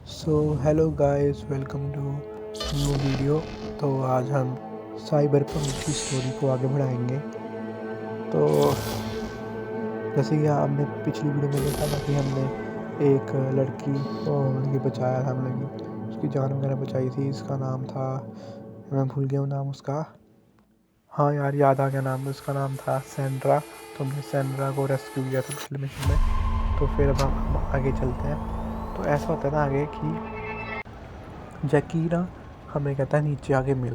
So hello guys, welcome to new video. तो आज हम साइबर पंक की स्टोरी को आगे बढ़ाएंगे। तो जैसे कि आपने पिछली वीडियो में देखा था कि हमने एक लड़की को बचाया था, उसकी जान वगैरह बचाई थी। इसका नाम था, मैं भूल गया हूँ नाम उसका। हाँ यार, याद आ गया नाम, उसका नाम था सैंड्रा। तो हमने सैंड्रा को रेस्क्यू किया था पिछले मिशन में। तो फिर अब हम आगे चलते हैं। तो ऐसा होता है ना आगे कि जैकी ना हमें कहता है नीचे आके मिल।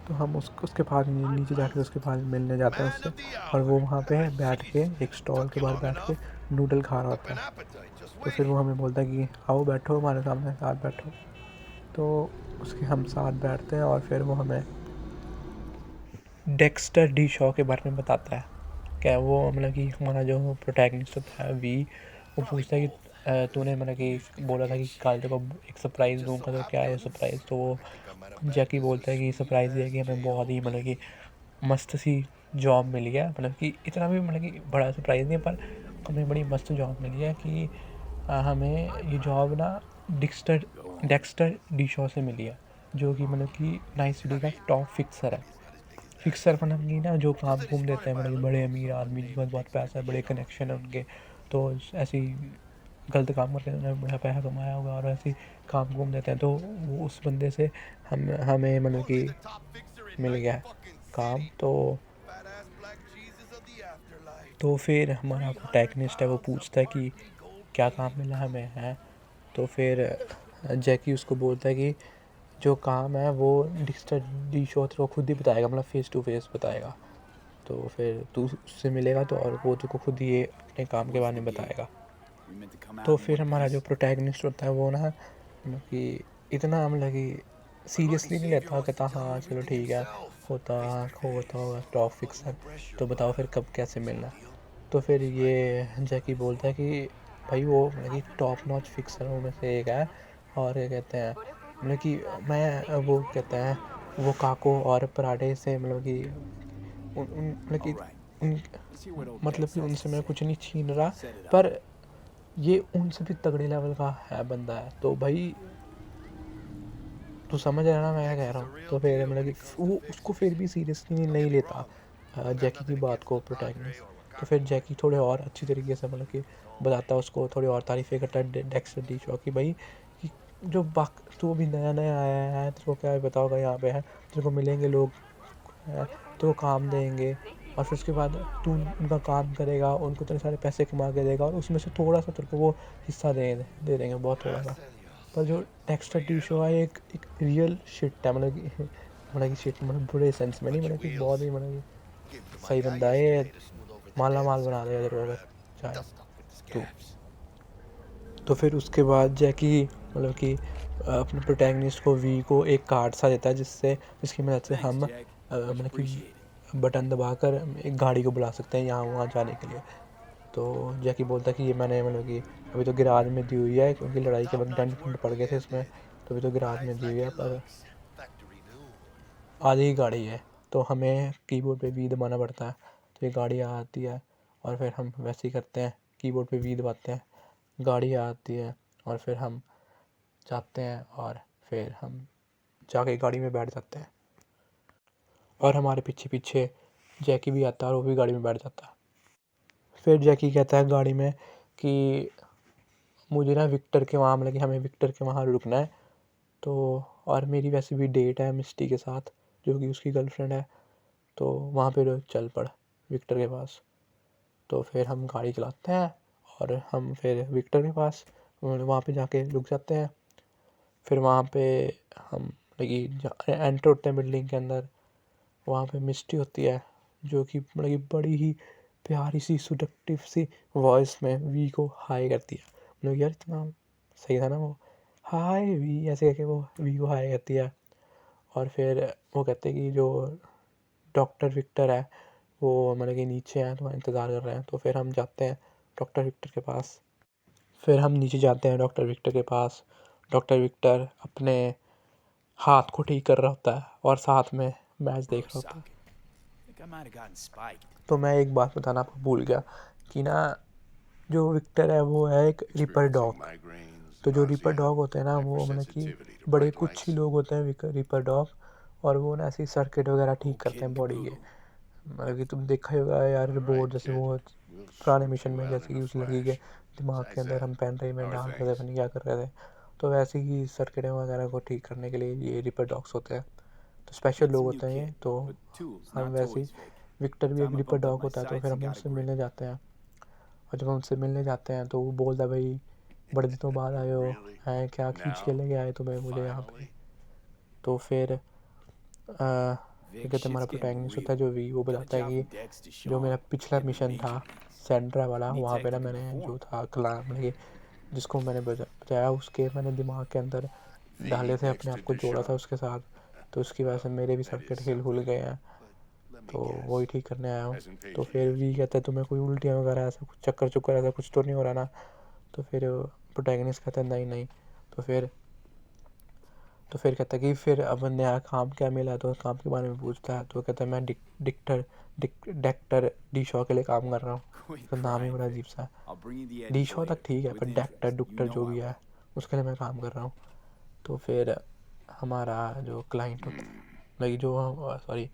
तो हम उसके पास नीचे जाके उसके पास मिलने जाते हैं उससे। और वो वहाँ पे बैठ के एक स्टॉल के बाहर बैठ के नूडल खा रहा होता है। तो फिर वो हमें बोलता है कि आओ बैठो हमारे सामने, साथ बैठो। तो उसके हम साथ बैठते हैं और फिर वो हमें डेक्स्टर डी शॉ के बारे में बताता है। क्या वो कि हमारा जो प्रोटैगनिस्ट होता है वी, वो पूछता है कि तूने कि बोला था कि कल तेरे को एक सरप्राइज़ दूंगा, तो क्या है सरप्राइज़। तो वो जैकी बोलता है कि सरप्राइज़ ये है कि हमें बहुत ही कि मस्त सी जॉब मिली है। कि इतना भी कि बड़ा सरप्राइज़ नहीं है, पर हमें बड़ी मस्त जॉब मिली है कि हमें ये जॉब ना डिक्स्टर डेक्स्टर डी शॉ से मिली है, जो कि कि नाइट सिटी का टॉप फिक्सर है। फिक्सर कि ना जो काम कुम देते हैं, कि बड़े अमीर आदमी जिनके पास बहुत पैसा है, बड़े कनेक्शन है उनके। तो ऐसे ही गलत काम करके उन्होंने बड़ा पैसा कमाया होगा और ऐसे ही काम कुम देते हैं। तो वो उस बंदे से हमें कि मिल गया है काम। तो फिर हमारा प्रोटैगनिस्ट है, वो पूछता है कि क्या काम मिला हमें है। तो फिर जैकी उसको बोलता है कि जो काम है वो डिक्स्टर डी शो को खुद ही बताएगा, फेस टू फेस बताएगा। तो फिर तू उससे मिलेगा तो और वो तुझको खुद ही ये अपने काम के बारे में बताएगा। तो फिर हमारा जो प्रोटैगनिस्ट होता है वो ना कि इतना कि सीरियसली नहीं लेता, कहता हाँ चलो ठीक है, होता होगा टॉप फिक्सर। तो बताओ फिर कब कैसे मिलना है। तो फिर ये जैकी बोलता है कि भाई वो कि टॉप नॉच फिक्सरों में से एक है। और क्या कहते हैं कि मैं वो कहता है वो काको और पराठे से कि उन उन कि उन कि उनसे मैं कुछ नहीं छीन रहा, पर ये उनसे भी तगड़े लेवल का है बंदा है। तो भाई तू समझ रहा है ना मैं क्या कह रहा हूँ। तो फिर कि वो उसको फिर भी सीरियसली नहीं लेता जैकी की बात को प्रोटैगनिस्ट। तो फिर जैकी थोड़े और अच्छी तरीके से कि बताता है उसको, थोड़ी और तारीफ़ें करता है डेक्स्टर डी शॉ की। भाई कि जो बाक तू अभी नया नया आया है, तेरे को क्या पता होगा यहाँ पे है, तेरे को मिलेंगे लोग तो काम देंगे। और फिर उसके बाद तू उनका काम करेगा, उनको इतने सारे पैसे कमा के देगा और उसमें से थोड़ा सा तेरे को वो हिस्सा दे देंगे, बहुत थोड़ा सा। पर जो डेक्स्टर टी शो है एक रियल शिट है, कि शिट बुरे सेंस में नहीं, कि बहुत ही कि सही बंदा है ये, माला माल बना देगा तेरे को अगर चाहे तो। तो फिर उसके बाद जैकी कि अपने प्रोटैगनिस्ट को वी को एक कार्ड सा देता है जिसकी मदद से हम कि बटन दबाकर एक गाड़ी को बुला सकते हैं यहाँ वहाँ जाने के लिए। तो जैकी बोलता है कि ये मैंने कि अभी तो गिराज में दी हुई है, क्योंकि लड़ाई के वक्त डेंट पड़ गए थे इसमें। तो अभी तो गिराज में दी हुई है, पर आधी ही गाड़ी है। तो हमें कीबोर्ड पे वी दबाना पड़ता है, तो ये गाड़ी आती है। और फिर हम वैसे ही करते हैं, कीबोर्ड पे वी दबाते हैं, गाड़ी आती है। और फिर हम जाते हैं और फिर हम जाके गाड़ी में बैठ जाते हैं। और हमारे पीछे पीछे जैकी भी आता है और वो भी गाड़ी में बैठ जाता है। फिर जैकी कहता है गाड़ी में कि मुझे ना विक्टर के वहाँ कि हमें विक्टर के वहाँ रुकना है। तो और मेरी वैसे भी डेट है मिस्टी के साथ, जो कि उसकी गर्लफ्रेंड है। तो वहाँ पे चल पड़ विक्टर के पास। तो फिर हम गाड़ी चलाते हैं और हम फिर विक्टर के पास वहाँ पे जाके रुक जाते हैं। फिर वहाँ पे हम एंटर होते हैं बिल्डिंग के अंदर। वहाँ पे मिस्टी होती है, जो कि बड़ी ही प्यारी सी सुडक्टिव सी वॉइस में वी को हाई करती है। यार इतना सही था ना वो, हाय वी ऐसे करके वो वी को हाई करती है। और फिर वो कहते हैं कि जो डॉक्टर विक्टर है वो कि नीचे हैं, तुम्हारा इंतज़ार कर रहे हैं। तो फिर हम जाते हैं डॉक्टर विक्टर के पास। फिर हम नीचे जाते हैं डॉक्टर विक्टर के पास। डॉक्टर विक्टर अपने हाथ को ठीक कर रहा होता है और साथ में मैच देख रहा होता है। तो मैं एक बात बताना आपको भूल गया कि ना जो विक्टर है वो है एक रिपर डॉग। तो जो रीपर डॉग होते हैं ना वो मतलब कि बड़े कुछ ही लोग होते हैं रीपर डॉग, और वो ना ऐसी सर्किट वगैरह ठीक करते हैं बॉडी के। मतलब कि तुम देखा ही होगा यार बोर्ड, जैसे वो पुराने मिशन में जैसे कि उस लड़की के दिमाग के अंदर हम पेन ड्राइव में डाल रहे थे, पता नहीं क्या कर रहे थे, तो वैसे ही सर्किटें वगैरह को ठीक करने के लिए ये रीपर डॉग्स होते हैं। तो स्पेशल लोग होते हैं ये। तो हम वैसे ही, विक्टर भी एक रीपर डॉग होता है, तो फिर हम उनसे मिलने जाते हैं। और जब हम उनसे मिलने जाते हैं तो वो बोलता है, भाई बड़े दिनों बाद आए हो, हैं क्या खींच के लेके आए तुम्हें मुझे यहाँ पे। तो फिर ये कहते हैं, हमारा प्रोटैगनिस्ट होता है जो वी, वो बताता है कि जो मेरा पिछला मिशन था सेंड्रा वाला, वहाँ पे ना मैंने जो था मतलब कि जिसको मैंने बचाया, उसके मैंने दिमाग के अंदर डाले थे, अपने आप को जोड़ा था उसके साथ, तो उसकी वजह से मेरे भी सर्किट हिल हुल गए हैं, तो वही ठीक करने आया हूँ। तो फिर वी कहता है, तुम्हें कोई उल्टियाँ वगैरह ऐसा कुछ चक्कर चुक्कर ऐसा कुछ तो नहीं हो रहा ना। तो फिर प्रोटैगनिस्ट कहता है, नहीं नहीं। तो फिर कहता है कि फिर अब नया काम क्या मिला है, तो काम के बारे में पूछता है, तो कहता है मैं डेक्टर डी शॉ के लिए काम कर रहा हूँ। तो नाम ही बड़ा अजीब सा है। डी शॉ तक ठीक है, पर डेक्टर डुक्टर जो भी है उसके लिए मैं काम कर रहा हूँ। तो फिर हमारा जो क्लाइंट होता है, मतलब जो सॉरी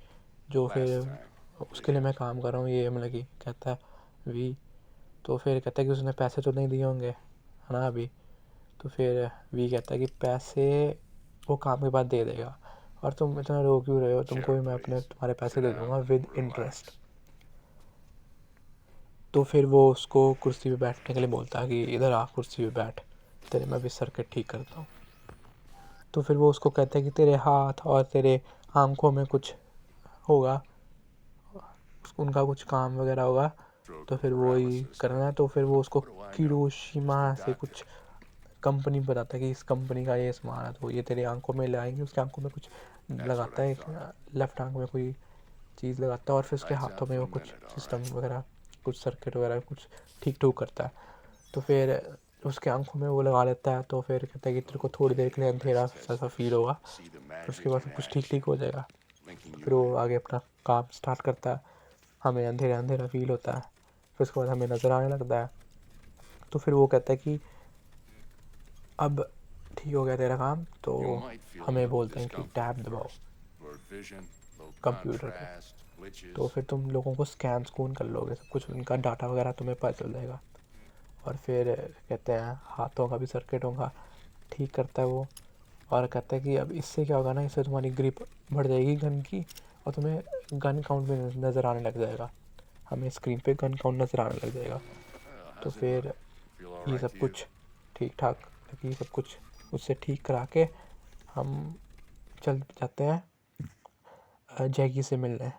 जो फिर उसके लिए मैं काम कर रहा हूँ, ये मतलब कि कहता है वी। तो फिर कहता है कि उसने पैसे तो नहीं दिए होंगे है ना अभी। तो फिर वी कहता है कि पैसे वो काम के बाद दे देगा, और तुम इतना रो क्यों रहे हो, तुमको भी मैं अपने तुम्हारे पैसे दे दूंगा विद इंटरेस्ट। तो फिर वो उसको कुर्सी पे बैठने के लिए बोलता है कि इधर आ कुर्सी पे बैठ, तेरे मैं भी सर्किट ठीक करता हूँ। तो फिर वो उसको कहता है कि तेरे हाथ और तेरे आंखों में कुछ होगा, उनका कुछ काम वगैरह होगा, तो फिर वो ही करना है। तो फिर वो उसको किरोशिमा से कुछ कंपनी बताता है कि इस कंपनी का ये सामान है, तो ये तेरे आंखों में लगाएंगे, उसकी आंखों में कुछ लगाता है, लेफ्ट आंख में कोई चीज़ लगाता है, और फिर उसके हाथों में वो कुछ सिस्टम वगैरह, कुछ सर्किट वगैरह कुछ ठीक ठूक करता है। तो फिर उसके आंखों में वो लगा लेता है, तो फिर कहता है कि तेरे को थोड़ी देर के लिए अंधेरा सा फील होगा, फिर उसके बाद सब कुछ ठीक ठीक हो जाएगा। फिर वो आगे अपना काम स्टार्ट करता है, हमें अंधेरा अंधेरा फील होता है, फिर उसके बाद हमें नज़र आने लगता है। तो फिर वो कहता है कि अब ठीक हो गया तेरा काम, तो हमें बोलते हैं कि टैब दबाओ कंप्यूटर पे। तो फिर तुम लोगों को स्कून कर लोगे, सब कुछ उनका डाटा वगैरह तुम्हें पता चल जाएगा। और फिर कहते हैं हाथों का भी सर्किट होगा, ठीक करता है वो। और कहता है कि अब इससे क्या होगा ना, इससे तुम्हारी ग्रिप बढ़ जाएगी गन की, और तुम्हें गन काउंट में नज़र आने लग जाएगा, हमें स्क्रीन पे गन काउंट नज़र आने लग जाएगा। तो फिर ये सब कुछ ठीक ठाक, ये सब कुछ उससे ठीक करा के हम चल जाते हैं जैकी से मिलने।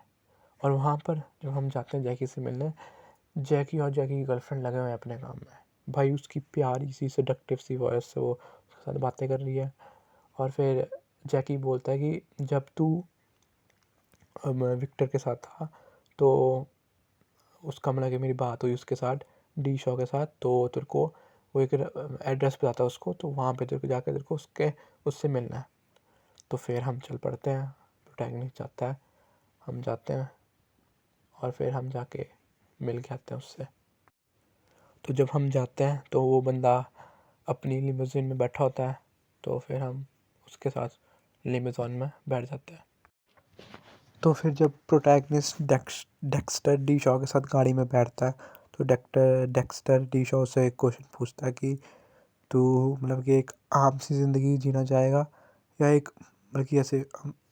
और वहाँ पर जब हम जाते हैं जैकी से मिलने, जैकी और जैकी की गर्लफ्रेंड लगे हुए हैं अपने काम में। भाई उसकी प्यारी सी सेडक्टिव सी वॉइस से वो उसके साथ बातें कर रही है। और फिर जैकी बोलता है कि जब तू विक्टर के साथ था, तो उसका मतलब कि मेरी बात हुई उसके साथ, डी शॉ के साथ, तो तेरे को वो एक एड्रेस बताता है उसको, तो वहाँ पे तेरे को जाकर तेरे को उससे मिलना है। तो फिर हम चल पड़ते हैं, प्रोटैगनिस्ट जाता है, हम जाते हैं, और फिर हम जाके मिल के आते हैं उससे। तो जब हम जाते हैं तो वो बंदा अपनी लिमोजिन में बैठा होता है, तो फिर हम उसके साथ लिमोजिन में बैठ जाते हैं। तो फिर जब प्रोटैगनिस्ट डेक्स्टर डी शॉ के साथ गाड़ी में बैठता है, तो डेक्स्टर डी शॉ से एक क्वेश्चन पूछता है कि तू मतलब कि एक आम सी ज़िंदगी जीना चाहेगा, या एक मतलब कि ऐसे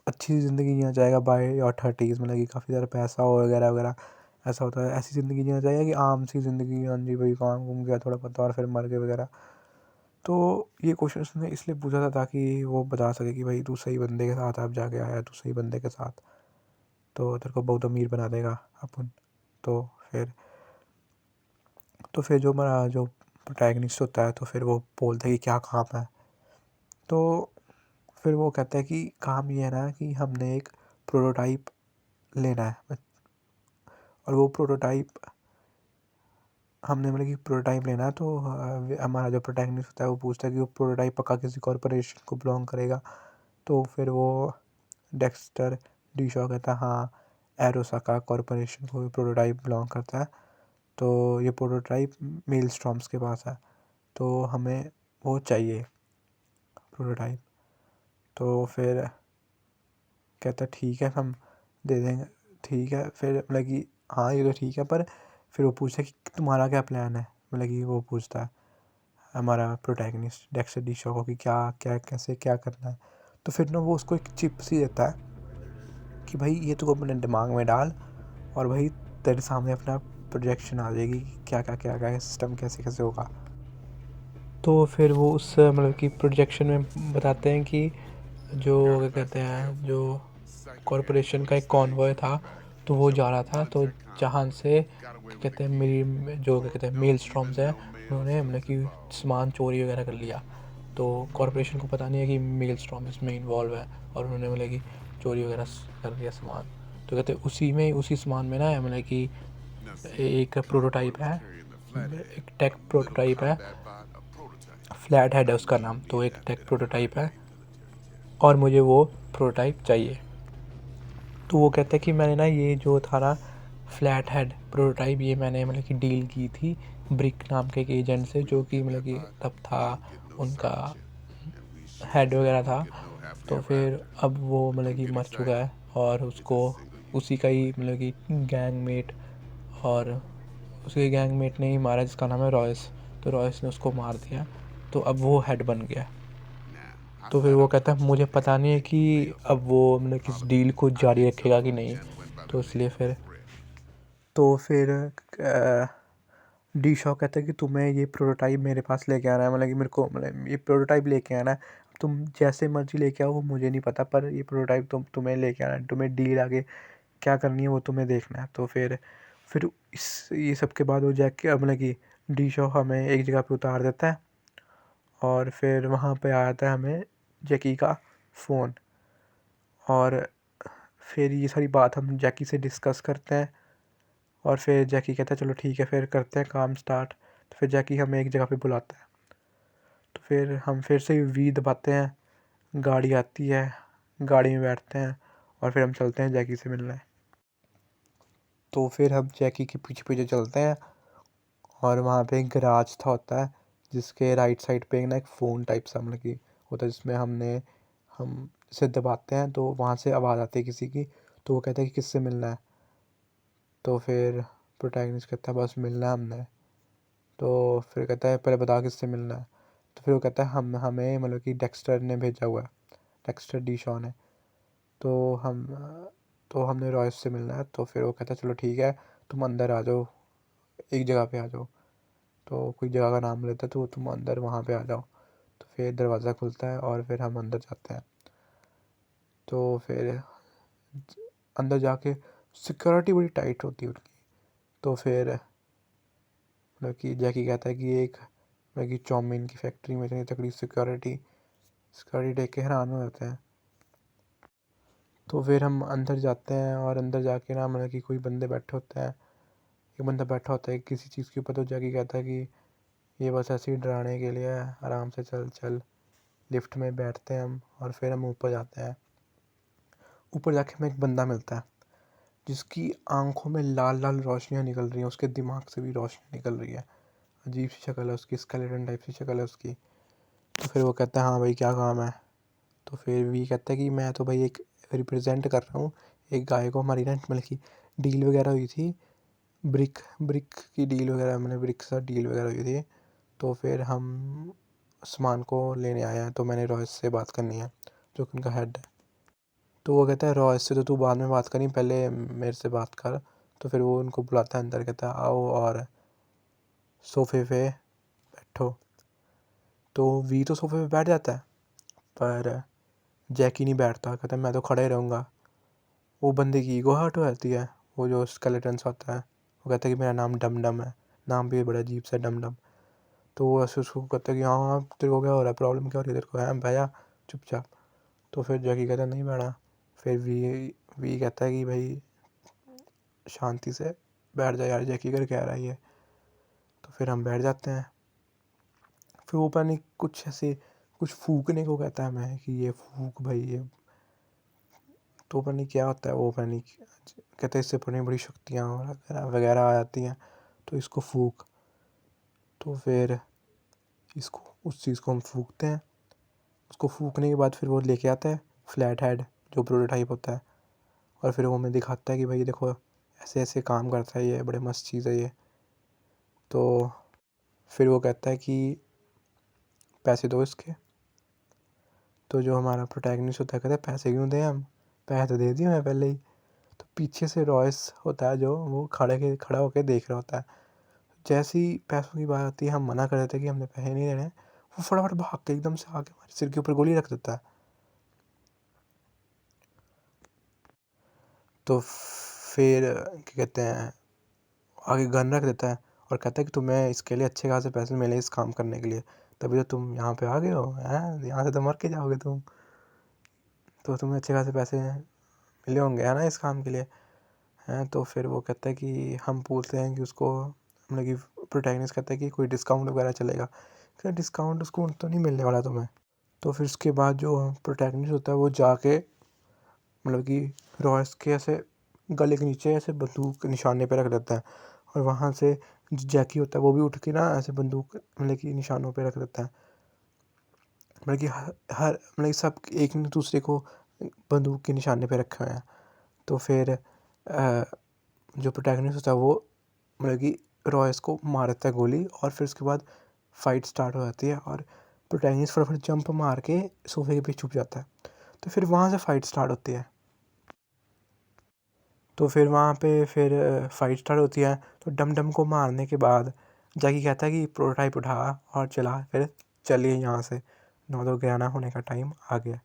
अच्छी ज़िंदगी जीना चाहेगा बाय योर 30s, मतलब कि काफ़ी ज़्यादा पैसा हो वगैरह वगैरह, ऐसा होता है, ऐसी ज़िंदगी जीना चाहेगा कि आम सी ज़िंदगी, हाँ जी भाई काम घूम गया थोड़ा पता और फिर मर गए वगैरह। तो ये क्वेश्चन उसने इसलिए पूछा था ताकि वो बता सके कि भाई तू सही बंदे के साथ अब जाके आया, तू सही बंदे के साथ, तो तेरे को बहुत अमीर बना देगा अपन। तो फिर जो हमारा जो प्रोटैगनिस्ट होता है, तो फिर वो बोलता है कि क्या काम है। तो फिर वो कहता है कि काम ये है ना कि हमने एक प्रोटोटाइप लेना है, और वो प्रोटोटाइप हमने मतलब कि प्रोटोटाइप लेना है। तो हमारा जो प्रोटैगनिस्ट होता है वो पूछता है कि वो प्रोटोटाइप पक्का किसी कॉरपोरेशन को बिलोंग करेगा। तो फिर वो डेक्स्टर डी शॉ कहता है हाँ, एरोसाका कॉरपोरेशन को प्रोटोटाइप बिलोंग करता है, तो ये प्रोटोटाइप मेल स्ट्रॉम्स के पास है, तो हमें वो चाहिए प्रोटोटाइप। तो फिर कहता ठीक है हम दे देंगे। ठीक है फिर मतलब कि हाँ ये तो ठीक है, पर फिर वो पूछता है कि तुम्हारा क्या प्लान है। मतलब कि वो पूछता है हमारा प्रोटैगनिस्ट डेक्स्टर डी शॉ को कि क्या क्या कैसे क्या करना है। तो फिर ना वो उसको एक चिप सी देता है कि भाई ये तू अपने दिमाग में डाल और भाई तेरे सामने अपना प्रोजेक्शन आ जाएगी कि क्या क्या सिस्टम कैसे कैसे होगा। तो फिर वो उस मतलब कि प्रोजेक्शन में बताते हैं कि जो क्या कहते हैं जो कॉरपोरेशन का एक कॉन्वॉय था, तो वो जा रहा था, तो जहाँ से क्या कहते हैं जो क्या कहते हैं मेल स्ट्रॉम्स है, उन्होंने मतलब कि सामान चोरी वगैरह कर लिया। तो कॉरपोरेशन को पता नहीं है कि मेल स्ट्रॉम इसमें इन्वॉल्व है, और उन्होंने मतलब कि चोरी वगैरह कर दिया सामान। तो कहते हैं उसी सामान में ना मतलब कि एक प्रोटोटाइप है, एक टेक प्रोटोटाइप है, फ्लैट हेड है उसका नाम। तो एक टेक प्रोटोटाइप है और मुझे वो प्रोटोटाइप चाहिए। तो वो कहता है कि मैंने ना ये जो था ना फ्लैट हेड प्रोटोटाइप, ये मैंने मतलब कि डील की थी ब्रिक नाम के एक एजेंट से, जो कि मतलब कि तब था उनका हेड वगैरह था। तो फिर अब वो मतलब कि मर चुका है, और उसको उसी का ही मतलब कि गैंगमेट, और उसके गैंगमेट ने ही मारा जिसका नाम है रॉयस। तो रॉयस ने उसको मार दिया, तो अब वो हेड बन गया। तो फिर वो कहता है मुझे पता नहीं है कि अब वो मतलब किस डील को जारी रखेगा कि नहीं। तो इसलिए फिर डी शॉ कहता है कि तुम्हें ये प्रोटोटाइप मेरे पास लेके आना है, मतलब कि मेरे को मतलब ये प्रोटोटाइप लेके आना है। तुम जैसे मर्जी लेके आओ, वो मुझे नहीं पता, पर ये प्रोटोटाइप तुम्हें लेके आना है। तुम्हें डील आगे क्या करनी है वो तुम्हें देखना है। तो फिर इस ये सब के बाद वो जैक मतलब कि डी शॉ हमें एक जगह पे उतार देता है, और फिर वहाँ पे आ जाता है हमें जैकी का फ़ोन। और फिर ये सारी बात हम जैकी से डिस्कस करते हैं, और फिर जैकी कहता है चलो ठीक है फिर करते हैं काम स्टार्ट। तो फिर जैकी हमें एक जगह पे बुलाता है, तो फिर हम फिर से वी दबाते हैं, गाड़ी आती है, गाड़ी में बैठते हैं, और फिर हम चलते हैं जैकी से मिलने। तो फिर हम जैकी के पीछे पीछे चलते हैं, और वहाँ पे एक गराज था होता है, जिसके राइट साइड पे ना एक फ़ोन टाइप सा मतलब कि होता है, जिसमें हम इसे दबाते हैं तो वहाँ से आवाज़ आती है किसी की। तो वो कहता है कि किससे मिलना है। तो फिर प्रोटैगनिस्ट कहता है बस मिलना है हमने। तो फिर कहता है पहले बता किससे मिलना है। तो फिर वो कहता है हम हमें मतलब कि डेक्स्टर ने भेजा हुआ है, डेक्स्टर डी शॉ ने। तो हम तो हमने रॉयस से मिलना है। तो फिर वो कहता है चलो ठीक है, तुम अंदर आ जाओ, एक जगह पे आ जाओ। तो कोई जगह का नाम लेता है, तो तुम अंदर वहाँ पे आ जाओ। तो फिर दरवाज़ा खुलता है और फिर हम अंदर जाते हैं। तो फिर अंदर जाके सिक्योरिटी बड़ी टाइट होती है उनकी। तो फिर मतलब कि जैकी कहता है कि एक मतलब कि चाउमीन की फैक्ट्री में इतनी तकड़ी सिक्योरिटी सिक्योरिटी देख के हैरान हो जाते हैं। तो फिर हम अंदर जाते हैं, और अंदर जाके ना मतलब कि कोई बंदे बैठे होते हैं, एक बंदा बैठा होता है किसी चीज़ के ऊपर। तो जैकी कहता है कि ये बस ऐसे ही डराने के लिए है, आराम से चल चल। लिफ्ट में बैठते हैं हम, और फिर हम ऊपर जाते हैं। ऊपर जाके हमें एक बंदा मिलता है जिसकी आंखों में लाल लाल रोशनियाँ निकल रही हैं, उसके दिमाग से भी रोशनी निकल रही है। अजीब सी शक्ल है उसकी, स्केलेटन टाइप सी शक्ल है उसकी। तो फिर वो कहता है हाँ भाई क्या काम है। तो फिर वी कहता है कि मैं तो भाई एक रिप्रेजेंट कर रहा हूँ एक गाय को, हमारी ना मतलब कि डील वगैरह हुई थी, ब्रिक ब्रिक की डील वगैरह, मैंने ब्रिक से डील वगैरह हुई थी। तो फिर हम सामान को लेने आए हैं, तो मैंने रॉयस से बात करनी है, जो कि उनका हेड है। तो वो कहता है रॉयस से तो तू बाद में बात करी, पहले मेरे से बात कर। तो फिर वो उनको बुलाता है अंदर, कहता है आओ और सोफे पे बैठो। तो वी तो सोफे पे बैठ जाता है, पर जैकी नहीं बैठता, कहता है मैं तो खड़ा ही रहूँगा। वो बंदे की ईगो हर्ट हो जाती है, वो जो स्केलेटन्स होता है। वो कहता है कि मेरा नाम डम डम है, नाम भी बड़ा अजीब सा डम डम। तो वो ऐसे उसको कहता है कि हाँ हाँ तेरे को क्या हो रहा है, प्रॉब्लम क्या हो रही है तेरे को, है भैया चुपचाप। तो फिर जैकी कहता है नहीं बैठा। फिर वी कहता है कि भाई शांति से बैठ जा यार, जैकी कर कह रहा है ये। तो फिर हम बैठ जाते हैं। फिर वो पता नहीं कुछ ऐसे कुछ फूकने को कहता है हमें कि ये फूक भाई ये। तो पता नहीं क्या होता है वो, पता नहीं कहते हैं इससे बड़ी बड़ी शक्तियाँ वगैरह वगैरह आ जाती हैं, तो इसको फूक। तो फिर इसको उस चीज़ को हम फूँकते हैं। उसको फूँकने के बाद फिर वो लेके आता है फ्लैट हेड जो प्रोटोटाइप होता है, और फिर वो हमें दिखाता है कि भाई देखो ऐसे ऐसे काम करता है, ये बड़े मस्त चीज़ है ये। तो फिर वो कहता है कि पैसे दो इसके। तो जो हमारा प्रोटैगनिस्ट होता है कहता है पैसे क्यों दें हम, पैसे तो दे दिए मैं पहले ही। तो पीछे से रॉयस होता है जो वो खड़ा होकर देख रहा होता है। जैसे ही पैसों की बात आती है, हम मना कर देते हैं कि हमने पैसे नहीं देने, वो फटाफट भाग के एकदम से आके हमारे सिर के ऊपर गोली रख देता है। तो फिर क्या कहते हैं, आगे गन रख देता है और कहता है कि तुम्हें इसके लिए अच्छे खासे पैसे मिले इस काम करने के लिए, तभी तो तुम यहाँ पे आ गए हो, हैं यहाँ से तो मर के जाओगे तुम, तो तुम्हें अच्छे खासे पैसे मिले होंगे है ना इस काम के लिए, हैं। तो फिर वो कहता है कि हम पूछते हैं कि उसको, मतलब कि प्रोटैगनिस्ट कहता है कि कोई डिस्काउंट वगैरह चलेगा, क्या डिस्काउंट उसको तो नहीं मिलने वाला तुम्हें। तो फिर उसके बाद जो प्रोटैगनिस्ट होता है वो जाके, मतलब कि रॉयस के ऐसे गले के नीचे ऐसे बंदूक निशाने पे रख देता है, और वहाँ से जो जैकी होता है वो भी उठ के ना ऐसे बंदूक मतलब कि निशानों पे रख देता है, मतलब कि हर मतलब कि सब एक ने दूसरे को बंदूक के निशाने पे रखे हुए हैं। तो फिर जो प्रोटैगनिस्ट होता है वो मतलब कि रॉयस को मार देता है गोली, और फिर उसके बाद फाइट स्टार्ट हो जाती है, और प्रोटैगनिस्ट फटाफट जंप मार के सोफे के पीछे छुप जाता है। तो फिर वहाँ से फाइट स्टार्ट होती है। तो फिर वहाँ पे फिर फाइट स्टार्ट होती है। तो डम डम को मारने के बाद जैकी कहता है कि प्रोटोटाइप उठा और चला, फिर चलिए यहाँ से, 9 तो गिराना होने का टाइम आ गया।